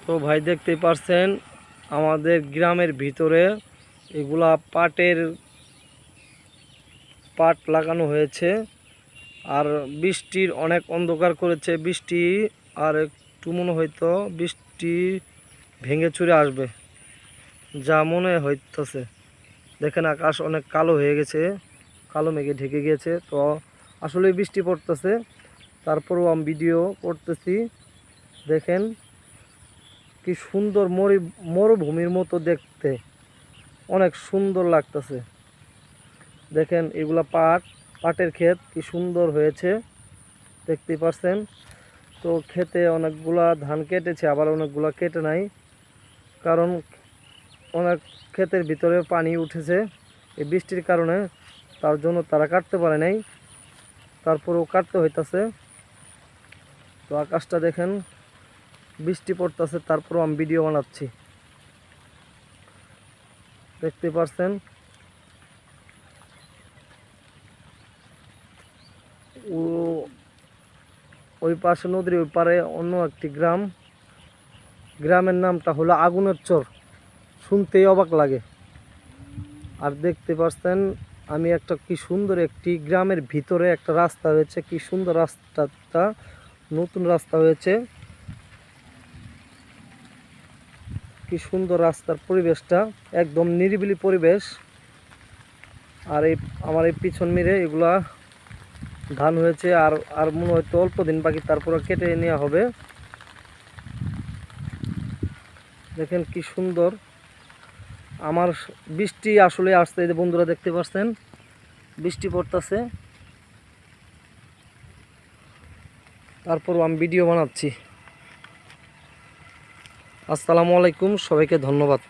তো ভাই দেখতেই পারছেন আমাদের গ্রামের ভিতরে এগুলা পাট লাগানো হয়েছে। আর বৃষ্টির অনেক অন্ধকার করেছে, বৃষ্টি আর একটু মনে হয়তো বৃষ্টি ভেঙে চুরে আসবে যা মনে হইতেছে। দেখেন আকাশ অনেক কালো হয়ে গেছে, কালো মেঘে ঢেকে গিয়েছে। তো আসলে বৃষ্টি পড়তেছে, তারপরেও আমি ভিডিও করতেছি। দেখেন কি সুন্দর মরুভূমির মতো দেখতে, অনেক সুন্দর লাগতেছে। দেখেন এগুলা পাটের ক্ষেত কি সুন্দর হয়েছে, দেখতেই পারছেন। তো ক্ষেতে অনেকগুলা ধান কেটেছে, আবার অনেকগুলা কেটে নাই, কারণ অনেক ক্ষেতের ভিতরে পানি উঠেছে এই বৃষ্টির কারণে, তার জন্য তারা কাটতে পারে নাই, তারপরেও কাটতে হইতাছে। তো আকাশটা দেখেন, বৃষ্টি পড়তেছে, তারপরও আমি ভিডিও বানাচ্ছি, দেখতে পারছেন। ওই পাশে নদীর ওই পারে অন্য একটি গ্রামের নামটা হলো আগুনের চর, শুনতেই অবাক লাগে। আর দেখতে পাচ্ছেন আমি কি সুন্দর একটি গ্রামের ভিতরে একটা রাস্তা হয়েছে, কি সুন্দর রাস্তাটা, নতুন রাস্তা হয়েছে, কি সুন্দর রাস্তার পরিবেশটা, একদম নিরিবিলি পরিবেশ। আর আমার এই পিছন মিরে এগুলা ধান হয়েছে, আর আর মনে হয়তো অল্প দিন বাকি, তারপরে কেটে নেওয়া হবে। দেখেন কি সুন্দর। আমার বৃষ্টি আসলে আসছে, এই যে বন্ধুরা দেখতে পাচ্ছেন বৃষ্টি পড়তেছে, তারপরও আমি ভিডিও বানাচ্ছি। আসসালামু আলাইকুম, সবাইকে ধন্যবাদ।